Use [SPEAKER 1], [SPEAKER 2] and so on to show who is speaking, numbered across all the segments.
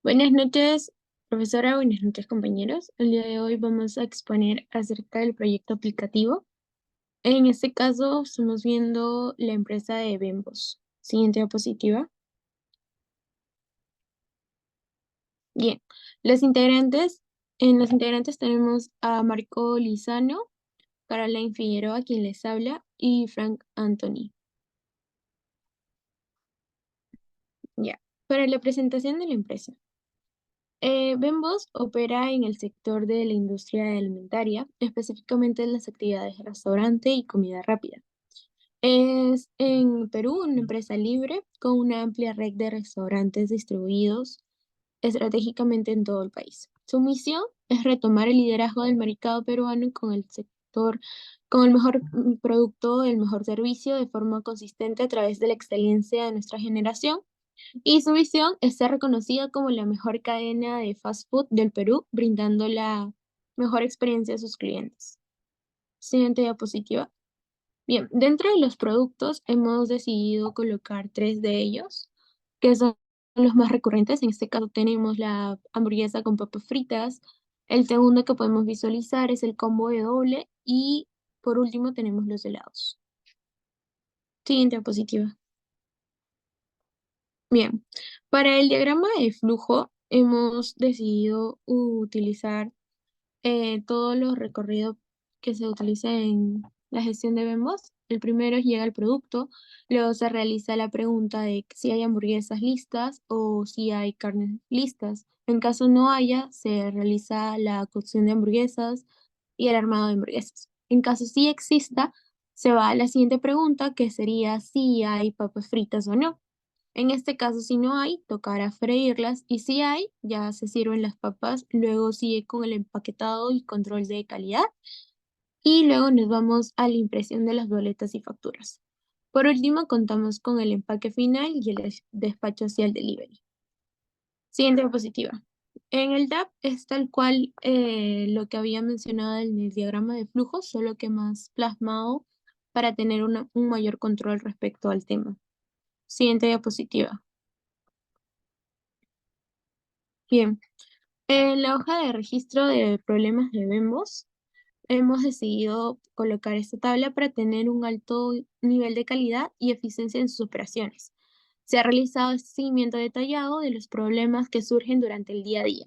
[SPEAKER 1] Buenas noches, profesora. Buenas noches, compañeros. El día de hoy vamos a exponer acerca del proyecto aplicativo. En este caso, estamos viendo la empresa de Bembos. Siguiente diapositiva. Bien, los integrantes tenemos a Marco Lizano, Caroline Figueroa, quien les habla, y Frank Anthony. Ya, para la presentación de la empresa. Bembos opera en el sector de la industria alimentaria, específicamente en las actividades de restaurante y comida rápida. Es en Perú una empresa libre con una amplia red de restaurantes distribuidos estratégicamente en todo el país. Su misión es retomar el liderazgo del mercado peruano con el sector, con el mejor producto, el mejor servicio de forma consistente a través de la excelencia de nuestra generación, y su visión es ser reconocida como la mejor cadena de fast food del Perú, brindando la mejor experiencia a sus clientes. Siguiente diapositiva. Bien, dentro de los productos hemos decidido colocar tres de ellos, que son los más recurrentes. En este caso tenemos la hamburguesa con papas fritas. El segundo que podemos visualizar es el combo de doble y por último tenemos los helados. Siguiente diapositiva. Bien, para el diagrama de flujo hemos decidido utilizar todos los recorridos que se utiliza en la gestión de Bembos. El primero es llega el producto, luego se realiza la pregunta de si hay hamburguesas listas o si hay carnes listas. En caso no haya, se realiza la cocción de hamburguesas y el armado de hamburguesas. En caso sí exista, se va a la siguiente pregunta, que sería si hay papas fritas o no. En este caso, si no hay, tocará freírlas, y si hay, ya se sirven las papas. Luego sigue con el empaquetado y control de calidad, y luego nos vamos a la impresión de las boletas y facturas. Por último, contamos con el empaque final y el despacho hacia el delivery. Siguiente diapositiva. En el DAP es tal cual lo que había mencionado en el diagrama de flujo, solo que más plasmado para tener un mayor control respecto al tema. Siguiente diapositiva. Bien, en la hoja de registro de problemas de Bembos, hemos decidido colocar esta tabla para tener un alto nivel de calidad y eficiencia en sus operaciones. Se ha realizado este seguimiento detallado de los problemas que surgen durante el día a día.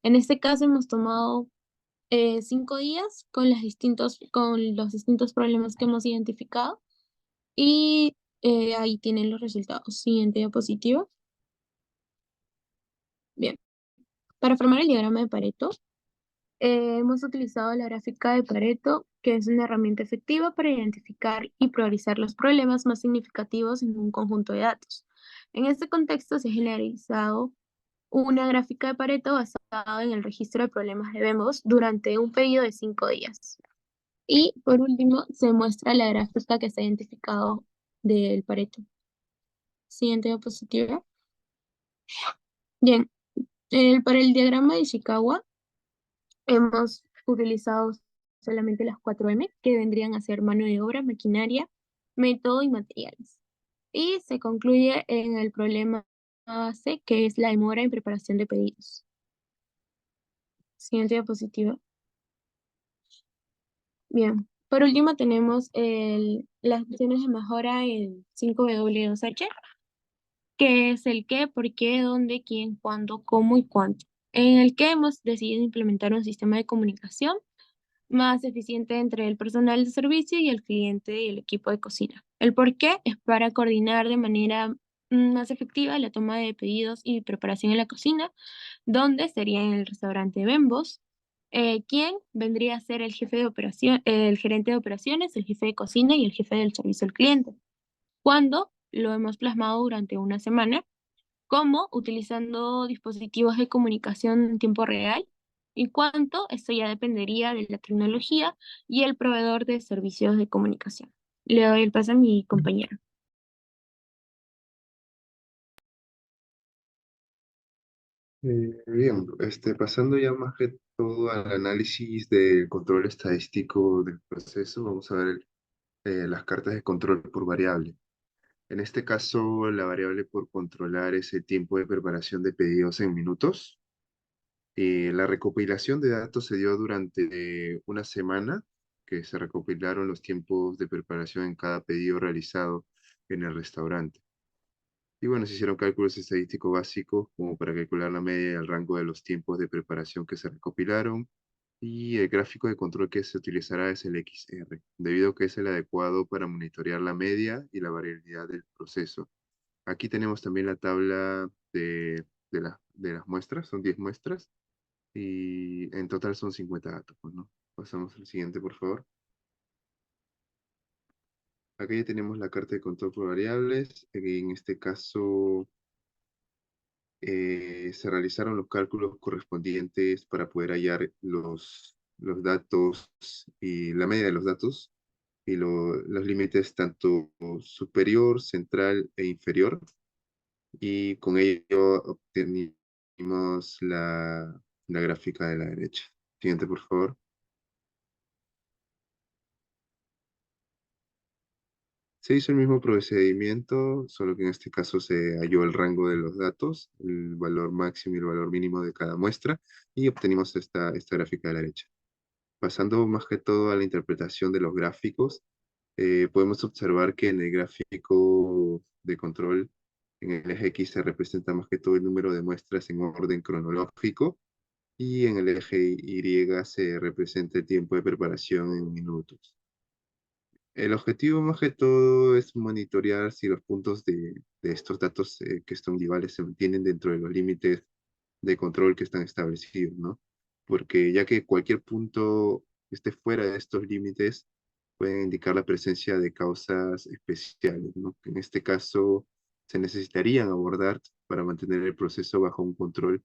[SPEAKER 1] En este caso hemos tomado 5 días con los distintos problemas que hemos identificado, y ahí tienen los resultados. Siguiente diapositiva. Bien, para formar el diagrama de Pareto, hemos utilizado la gráfica de Pareto, que es una herramienta efectiva para identificar y priorizar los problemas más significativos en un conjunto de datos. En este contexto se ha generalizado una gráfica de Pareto basada en el registro de problemas de Bembos durante un periodo de 5 días. Y por último, se muestra la gráfica que se ha identificado del Pareto. Siguiente diapositiva. Bien, para el diagrama de Ishikawa, hemos utilizado solamente las 4M, que vendrían a ser mano de obra, maquinaria, método y materiales. Y se concluye en el problema C, que es la demora en preparación de pedidos. Siguiente diapositiva. Bien, por último tenemos las opciones de mejora en 5W2H, que es el qué, por qué, dónde, quién, cuándo, cómo y cuánto. En el que hemos decidido implementar un sistema de comunicación más eficiente entre el personal de servicio y el cliente y el equipo de cocina. El por qué es para coordinar de manera más efectiva la toma de pedidos y preparación en la cocina, donde sería en el restaurante Bembos. ¿Quién vendría a ser el jefe de operación, el gerente de operaciones, el jefe de cocina y el jefe del servicio al cliente? ¿Cuándo? Lo hemos plasmado durante una semana. ¿Cómo? Utilizando dispositivos de comunicación en tiempo real. ¿Y cuánto? Esto ya dependería de la tecnología y el proveedor de servicios de comunicación. Le doy el paso a mi compañero.
[SPEAKER 2] Bien, pasando ya más que todo al análisis del control estadístico del proceso, vamos a ver las cartas de control por variable. En este caso, la variable por controlar es el tiempo de preparación de pedidos en minutos. La recopilación de datos se dio durante una semana, que se recopilaron los tiempos de preparación en cada pedido realizado en el restaurante. Y bueno, se hicieron cálculos estadísticos básicos como para calcular la media y el rango de los tiempos de preparación que se recopilaron. Y el gráfico de control que se utilizará es el XR, debido a que es el adecuado para monitorear la media y la variabilidad del proceso. Aquí tenemos también la tabla de las muestras, son 10 muestras, y en total son 50 datos, pues, ¿no? Pasamos al siguiente, por favor. Aquí ya tenemos la carta de control por variables. En este caso, se realizaron los cálculos correspondientes para poder hallar los datos y la media de los datos y los límites tanto superior, central e inferior. Y con ello obtenimos la gráfica de la derecha. Siguiente, por favor. Se hizo el mismo procedimiento, solo que en este caso se halló el rango de los datos, el valor máximo y el valor mínimo de cada muestra, y obtenimos esta gráfica de la derecha. Pasando más que todo a la interpretación de los gráficos, podemos observar que en el gráfico de control, en el eje X se representa más que todo el número de muestras en orden cronológico, y en el eje Y se representa el tiempo de preparación en minutos. El objetivo más que todo es monitorear si los puntos de estos datos que son individuales se mantienen dentro de los límites de control que están establecidos, ¿no? Porque ya que cualquier punto que esté fuera de estos límites puede indicar la presencia de causas especiales, ¿no? Que en este caso se necesitarían abordar para mantener el proceso bajo un control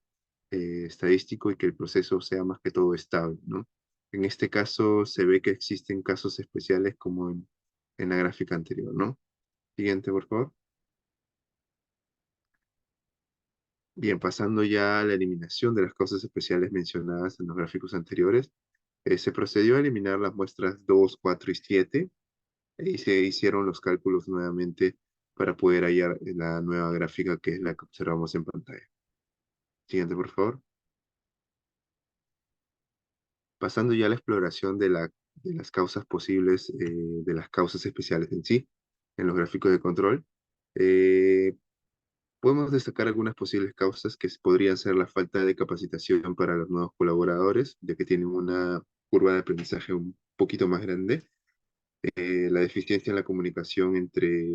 [SPEAKER 2] estadístico y que el proceso sea más que todo estable, ¿no? En este caso se ve que existen casos especiales como en la gráfica anterior, ¿no? Siguiente, por favor. Bien, pasando ya a la eliminación de las causas especiales mencionadas en los gráficos anteriores, se procedió a eliminar las muestras 2, 4 y 7 y se hicieron los cálculos nuevamente para poder hallar la nueva gráfica que es la que observamos en pantalla. Siguiente, por favor. Pasando ya a la exploración de las causas posibles, de las causas especiales en sí, en los gráficos de control, eh, podemos destacar algunas posibles causas que podrían ser la falta de capacitación para los nuevos colaboradores, ya que tienen una curva de aprendizaje un poquito más grande, la deficiencia en la comunicación entre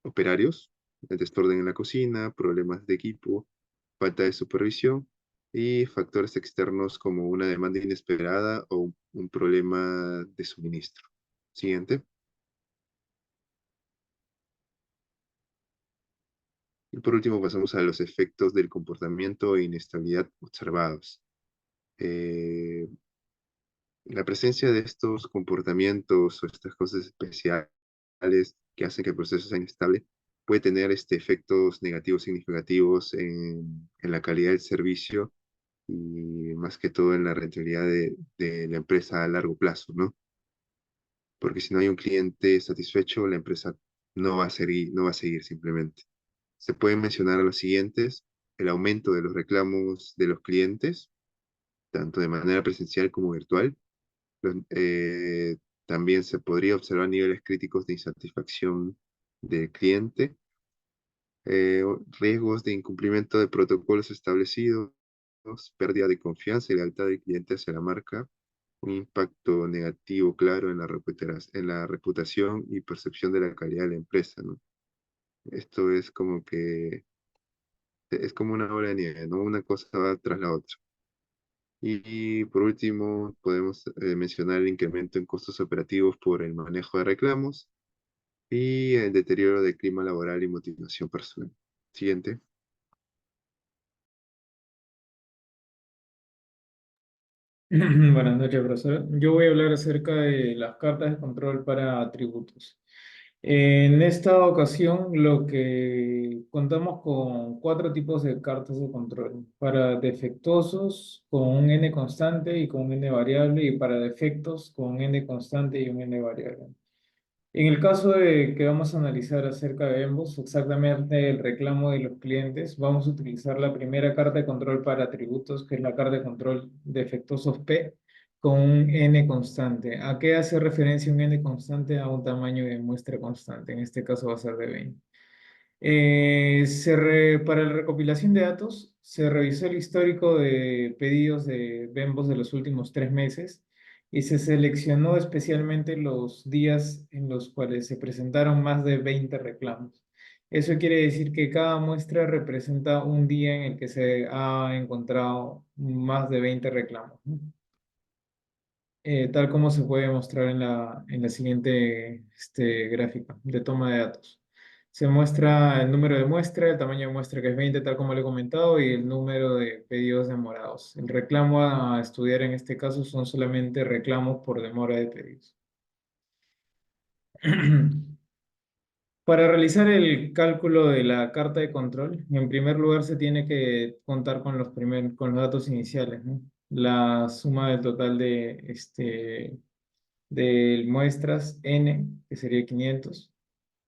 [SPEAKER 2] operarios, el desorden en la cocina, problemas de equipo, falta de supervisión y factores externos como una demanda inesperada o un problema de suministro. Siguiente. Y por último pasamos a los efectos del comportamiento e inestabilidad observados. Eh, la presencia de estos comportamientos o estas cosas especiales que hacen que el proceso sea inestable puede tener efectos negativos significativos en la calidad del servicio y más que todo en la rentabilidad de la empresa a largo plazo, ¿no? Porque si no hay un cliente satisfecho, la empresa no va a seguir simplemente. Se pueden mencionar a los siguientes: el aumento de los reclamos de los clientes, tanto de manera presencial como virtual. Los- eh, También se podría observar niveles críticos de insatisfacción del cliente, riesgos de incumplimiento de protocolos establecidos, pérdida de confianza y lealtad del cliente hacia la marca, un impacto negativo claro en en la reputación y percepción de la calidad de la empresa, ¿no? Esto es como que es como una bola de nieve, ¿no? Una cosa va tras la otra. Y por último, podemos mencionar el incremento en costos operativos por el manejo de reclamos y el deterioro del clima laboral y motivación personal. Siguiente.
[SPEAKER 3] Buenas noches, profesor. Yo voy a hablar acerca de las cartas de control para atributos. En esta ocasión, lo que contamos con cuatro tipos de cartas de control. Para defectuosos, con un n constante y con un n variable, y para defectos, con un n constante y un n variable. En el caso de que vamos a analizar acerca de ambos, exactamente el reclamo de los clientes, vamos a utilizar la primera carta de control para atributos, que es la carta de control defectuosos P, con un n constante. ¿A qué hace referencia un n constante? A un tamaño de muestra constante. En este caso va a ser de 20. Para la recopilación de datos, se revisó el histórico de pedidos de Bembos de los últimos 3 meses y se seleccionó especialmente los días en los cuales se presentaron más de 20 reclamos. Eso quiere decir que cada muestra representa un día en el que se ha encontrado más de 20 reclamos, ¿no? Tal como se puede mostrar en la siguiente gráfica de toma de datos. Se muestra el número de muestra, el tamaño de muestra que es 20, tal como le he comentado, y el número de pedidos demorados. El reclamo a estudiar en este caso son solamente reclamos por demora de pedidos. Para realizar el cálculo de la carta de control, en primer lugar se tiene que contar con con los datos iniciales, ¿no? La suma del total de muestras n, que sería 500,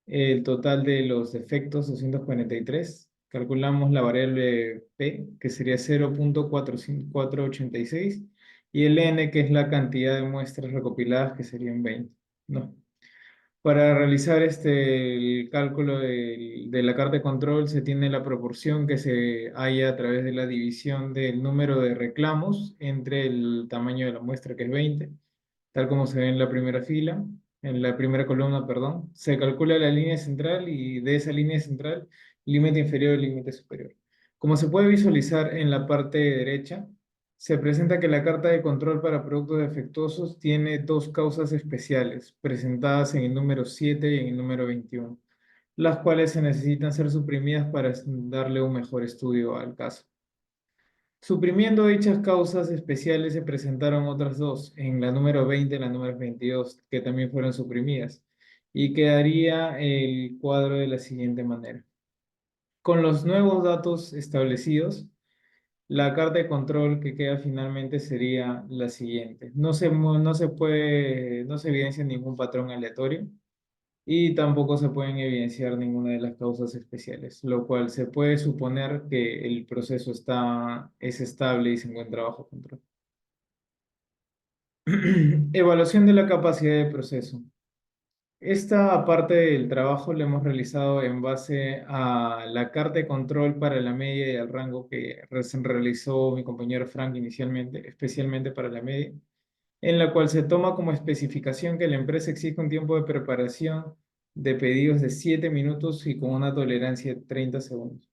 [SPEAKER 3] el total de los defectos 243, calculamos la variable p, que sería 0.486, y el n, que es la cantidad de muestras recopiladas, que serían 20, ¿no? Para realizar el cálculo de la carta de control se tiene la proporción que se halla a través de la división del número de reclamos entre el tamaño de la muestra, que es 20, tal como se ve en la primera fila, en la primera columna, perdón. Se calcula la línea central y de esa línea central, límite inferior y límite superior. Como se puede visualizar en la parte derecha, se presenta que la carta de control para productos defectuosos tiene dos causas especiales, presentadas en el número 7 y en el número 21, las cuales se necesitan ser suprimidas para darle un mejor estudio al caso. Suprimiendo dichas causas especiales se presentaron otras dos, en la número 20 y la número 22, que también fueron suprimidas, y quedaría el cuadro de la siguiente manera. Con los nuevos datos establecidos, la carta de control que queda finalmente sería la siguiente. No se evidencia ningún patrón aleatorio y tampoco se pueden evidenciar ninguna de las causas especiales, lo cual se puede suponer que el proceso es estable y se encuentra bajo control. Evaluación de la capacidad de proceso. Esta parte del trabajo la hemos realizado en base a la carta de control para la media y el rango que realizó mi compañero Frank inicialmente, especialmente para la media, en la cual se toma como especificación que la empresa exige un tiempo de preparación de pedidos de 7 minutos y con una tolerancia de 30 segundos,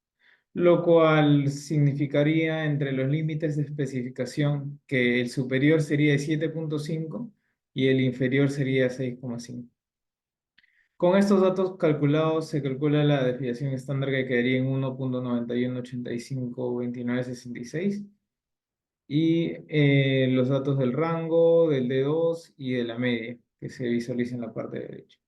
[SPEAKER 3] lo cual significaría entre los límites de especificación que el superior sería de 7.5 y el inferior sería 6,5. Con estos datos calculados se calcula la desviación estándar que quedaría en 1.91852966 y los datos del rango, del D2 y de la media, que se visualiza en la parte derecha.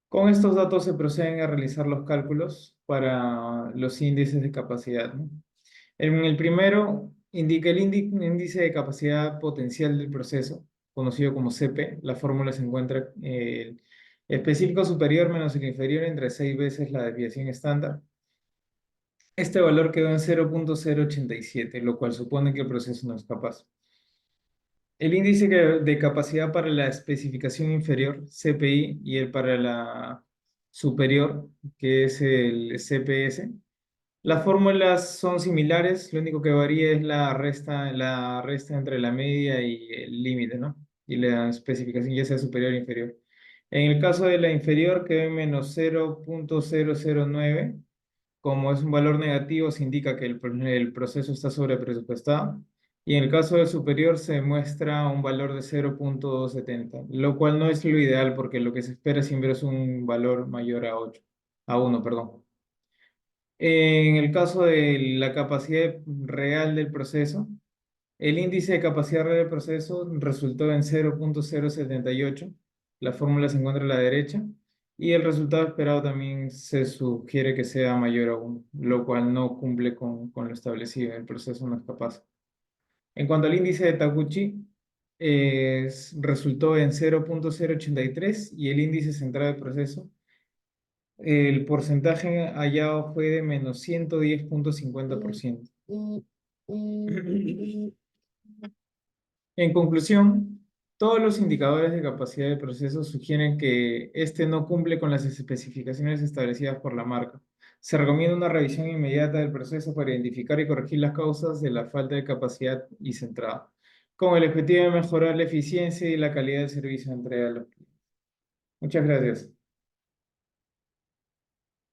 [SPEAKER 3] Con estos datos se proceden a realizar los cálculos para los índices de capacidad, ¿no? En el primero, indica el índice de capacidad potencial del proceso, conocido como CP. La fórmula se encuentra el específico superior menos el inferior entre 6 veces la desviación estándar. Este valor quedó en 0.087, lo cual supone que el proceso no es capaz. El índice de capacidad para la especificación inferior, CPI, y el para la superior, que es el CPS. Las fórmulas son similares, lo único que varía es la resta entre la media y el límite, ¿no? Y la especificación ya sea superior o inferior. En el caso de la inferior quedó en menos 0.009. Como es un valor negativo, se indica que el proceso está sobrepresupuestado. Y en el caso del superior se muestra un valor de 0.270, lo cual no es lo ideal porque lo que se espera siempre es un valor mayor a 8, a 1, perdón. En el caso de la capacidad real del proceso, el índice de capacidad real del proceso resultó en 0.078. La fórmula se encuentra a la derecha. Y el resultado esperado también se sugiere que sea mayor a 1, lo cual no cumple con lo establecido. El proceso no es capaz. En cuanto al índice de Taguchi, resultó en 0,083 y el índice central del proceso, el porcentaje hallado fue de menos 110,50%. En conclusión, todos los indicadores de capacidad del proceso sugieren que este no cumple con las especificaciones establecidas por la marca. Se recomienda una revisión inmediata del proceso para identificar y corregir las causas de la falta de capacidad y centrada, con el objetivo de mejorar la eficiencia y la calidad del servicio entregado a los clientes. Muchas gracias.